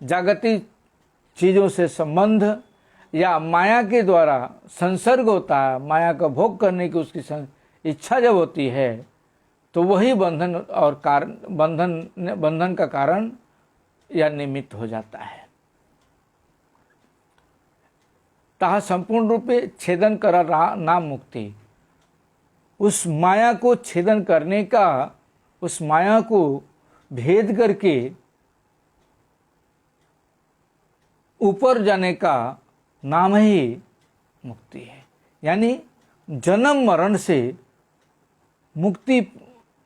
A: जागतिक चीज़ों से संबंध या माया के द्वारा संसर्ग होता है, माया का भोग करने की उसकी इच्छा जब होती है, तो वही बंधन और कारण बंधन का कारण या निमित्त हो जाता है। ताहा संपूर्ण रूप से छेदन करा नाम मुक्ति। उस माया को छेदन करने का, उस माया को भेद करके ऊपर जाने का नाम ही मुक्ति है। यानी जन्म मरण से मुक्ति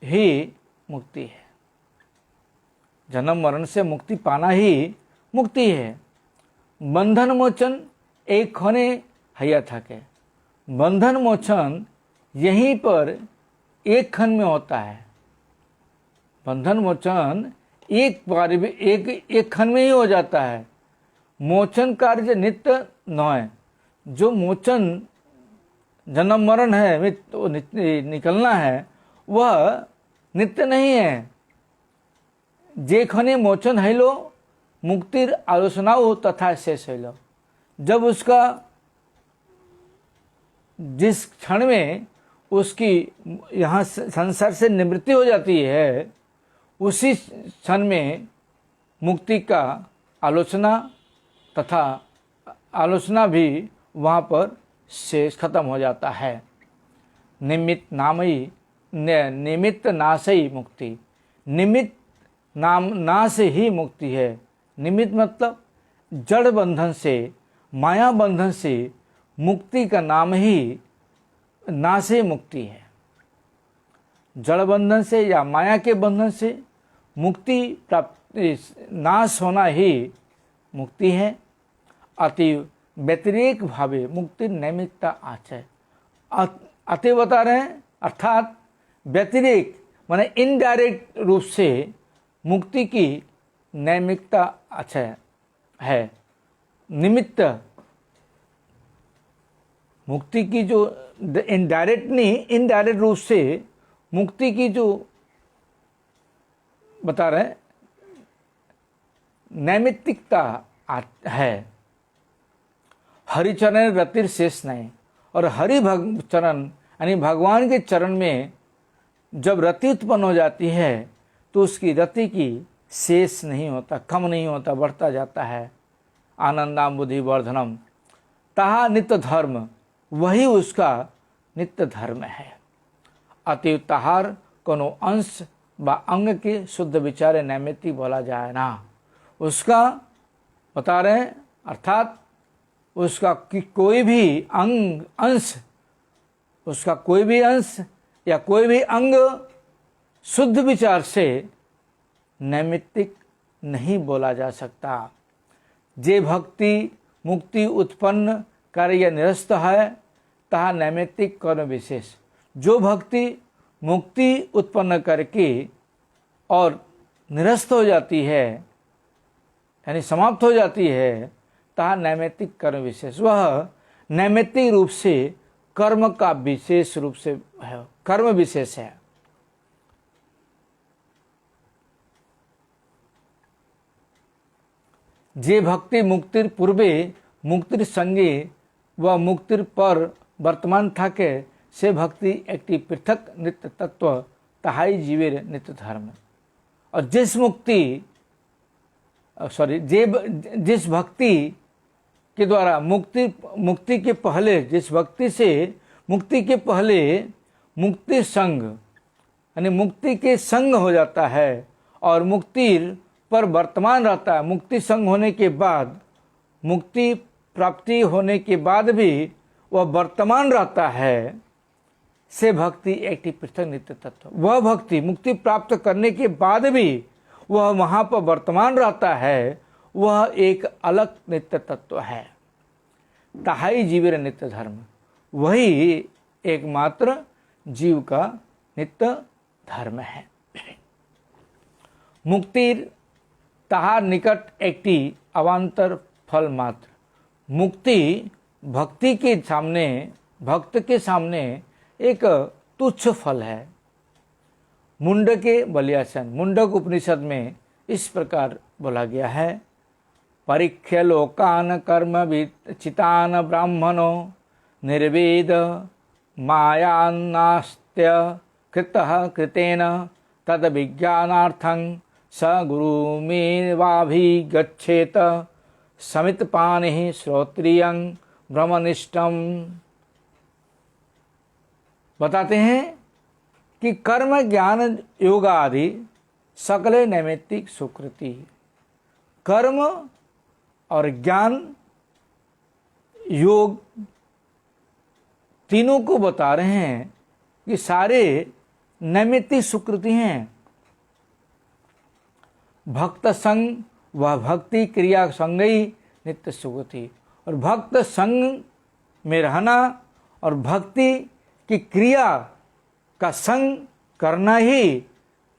A: ही मुक्ति है। जन्म मरण से मुक्ति पाना ही मुक्ति है। बंधन मोचन एक होने हैया थके। बंधन मोचन यहीं पर एक क्षण में होता है। बंधन मोचन एक बार एक क्षण में ही हो जाता है। मोचन कार्य नित्य न। जो मोचन जन्म मरण है तो निकलना है, वह नित्य नहीं है। जे खने मोचन है लो मुक्तिर आलोचनाओ तथा शेष है लो। जब उसका जिस क्षण में उसकी यहाँ संसार से निवृत्ति हो जाती है, उसी क्षण में मुक्ति का आलोचना तथा आलोचना भी वहाँ पर शेष खत्म हो जाता है। निमित्त नामई निमित्त नाश ही मुक्ति। निमित्त नाम नाश ही मुक्ति है। निमित्त मतलब जड़ बंधन से, माया बंधन से मुक्ति का नाम ही नाश ही मुक्ति है। जड़ बंधन से या माया के बंधन से मुक्ति प्राप्ति, नाश होना ही मुक्ति है। अति व्यतिरेक भावे मुक्ति नैमित्ता आचय। अति बता रहे हैं, अर्थात व्यतिरेक माने इनडायरेक्ट रूप से मुक्ति की नैमित्ता आचय है। निमित्त मुक्ति की जो इनडायरेक्ट नहीं, इनडायरेक्ट रूप से मुक्ति की जो बता रहे हैं नैमित्तिकता है। हरिचरण रतिर शेष नहीं। और हरि चरण यानी भगवान के चरण में जब रति उत्पन्न हो जाती है तो उसकी रति की शेष नहीं होता, कम नहीं होता, बढ़ता जाता है। आनंदाम बुद्धि वर्धनम ताहा नित्य धर्म, वही उसका नित्य धर्म है। अतएव ताहार कोनो अंश व अंग के शुद्ध विचारे नैमित्तिक बोला जाए ना। उसका बता रहे हैं, अर्थात उसका कोई भी अंश, उसका कोई भी अंश या कोई भी अंग शुद्ध विचार से नैमित्तिक नहीं बोला जा सकता। जे भक्ति मुक्ति उत्पन्न कार्य या निरस्त है तहा नैमित्तिक कर्म विशेष। जो भक्ति मुक्ति उत्पन्न करके और निरस्त हो जाती है यानी समाप्त हो जाती है, तहा नैमित्तिक कर्म विशेष। वह नैमित्तिक रूप से कर्म का विशेष रूप से है, कर्म विशेष है। जे भक्ति मुक्तिर पूर्वे मुक्तिर संगे व मुक्तिर पर वर्तमान थाके से भक्ति एक पृथक नित्य तत्व तहाई जीवेर नित्य धर्म। और जिस जिस भक्ति के द्वारा मुक्ति के पहले, जिस भक्ति से मुक्ति के पहले मुक्ति संग यानी मुक्ति के संग हो जाता है और मुक्ति पर वर्तमान रहता है। मुक्ति संग होने के बाद, मुक्ति प्राप्ति होने के बाद भी वह वर्तमान रहता है, से भक्ति एक पृथक नित्य तत्व। वह भक्ति मुक्ति प्राप्त करने के बाद भी वह वहाँ पर वर्तमान रहता है, वह एक अलग नित्य तत्व है। ताहाई जीवेर नित्य धर्म, वही एकमात्र जीव का नित्य धर्म है। मुक्ति ताहार निकट एकटी अवान्तर फल मात्र। मुक्ति भक्ति के सामने, भक्त के सामने एक तुच्छ फल है। मुंडके बलियासन, मुंडक उपनिषद में इस प्रकार बोला गया है, परीक्ष्य लोकान कर्म चितान ब्राह्मणो निर्वेद मायान्नास्त्य कृतः कृतेन तद विज्ञानार्थं स गुरुमेवाभिगच्छेत समितपाणिः श्रोत्रियं ब्रह्मनिष्ठम्। बताते हैं कि कर्म ज्ञान योग आदि सकले नैमित्तिक सुकृति, कर्म और ज्ञान योग तीनों को बता रहे हैं कि सारे नैमित्तिक सुकृति हैं। भक्त संग व भक्ति क्रिया संग ही नित्य सुकृति, और भक्त संग में रहना और भक्ति की क्रिया का संग करना ही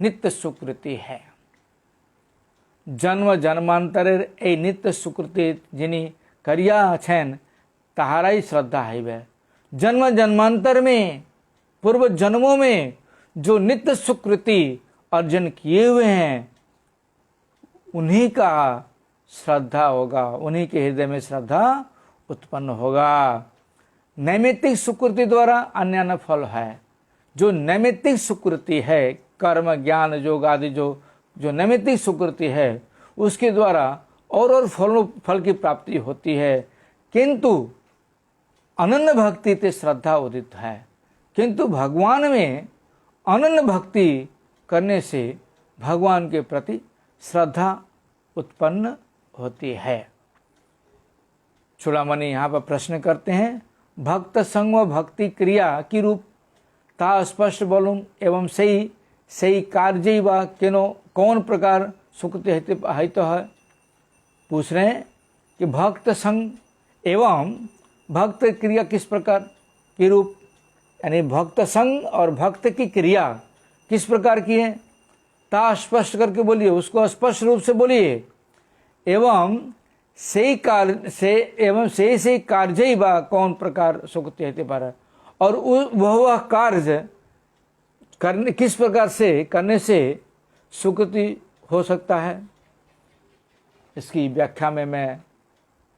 A: नित्य सुकृति है। जन्म जन्मांतरेर ए नित्य सुकृति जिनी करिया छेन तहाराई श्रद्धा है वे। जन्म जन्मांतर में, पूर्व जन्मों में जो नित्य सुकृति अर्जन किए हुए हैं, उन्हीं का श्रद्धा होगा, उन्हीं के हृदय में श्रद्धा उत्पन्न होगा। नैमित्तिक सुकृति द्वारा अन्य अन्य फल है। जो नैमित्तिक सुकृति है, कर्म ज्ञान योग आदि जो नैमित्तिक सुकृति है, उसके द्वारा और फल की प्राप्ति होती है। किंतु अनन्य भक्ति ते श्रद्धा उदित है। किंतु भगवान में अनन्य भक्ति करने से भगवान के प्रति श्रद्धा उत्पन्न होती है। चूड़ामणि यहाँ पर प्रश्न करते हैं, भक्त संग व भक्ति क्रिया की रूप ता स्पष्ट बोलूं एवं सही कार्य व किनो कौन प्रकार सुकृति हित है। पूछ रहे हैं कि भक्त संग एवं भक्त क्रिया किस प्रकार की रूप, यानी भक्त संग और भक्त की क्रिया किस प्रकार की है, ता स्पष्ट करके बोलिए, उसको स्पष्ट रूप से बोलिए। एवं से कार्य व कौन प्रकार सुकृति हित पर, और वह कार्य करने किस प्रकार से करने से सुकृति हो सकता है, इसकी व्याख्या में मैं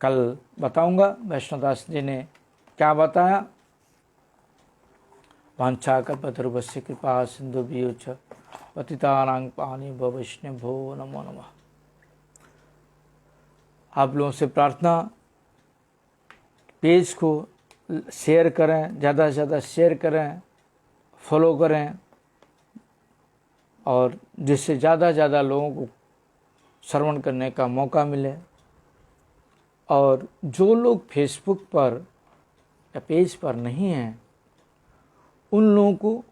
A: कल बताऊंगा। वैष्णवदास जी ने क्या बताया। वांछा कल्पतरुभ्यश्च कृपा सिंधुभ्यो च पतितानां पावनेभ्यो वैष्णवेभ्यो नमो नमः। आप लोगों से प्रार्थना, पेज को शेयर करें, ज़्यादा से ज़्यादा शेयर करें, फॉलो करें, और जिससे ज़्यादा से ज़्यादा लोगों को श्रवण करने का मौका मिले। और जो लोग फेसबुक पर या पेज पर नहीं हैं, उन लोगों को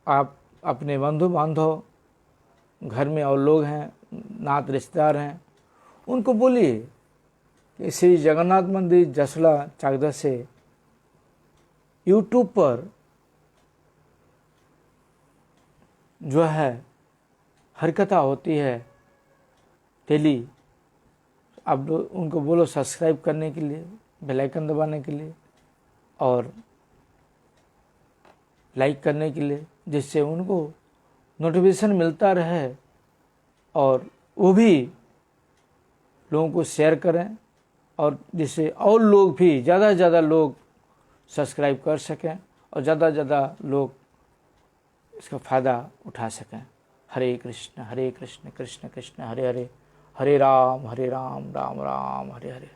A: आप अपने बंधु बांधव, घर में और लोग हैं, नात रिश्तेदार हैं, उनको बोलिए कि श्री जगन्नाथ मंदिर जसला चाकदा से यूट्यूब पर जो है हरकथा होती है डेली। आप उनको बोलो सब्सक्राइब करने के लिए, बेल आइकन दबाने के लिए और लाइक करने के लिए, जिससे उनको नोटिफिकेशन मिलता रहे और वो भी लोगों को शेयर करें, और जिससे और लोग भी ज़्यादा से ज़्यादा लोग सब्सक्राइब कर सकें और ज़्यादा से ज़्यादा लोग इसका फ़ायदा उठा सकें। हरे कृष्ण कृष्ण कृष्ण हरे हरे, हरे राम राम राम हरे हरे।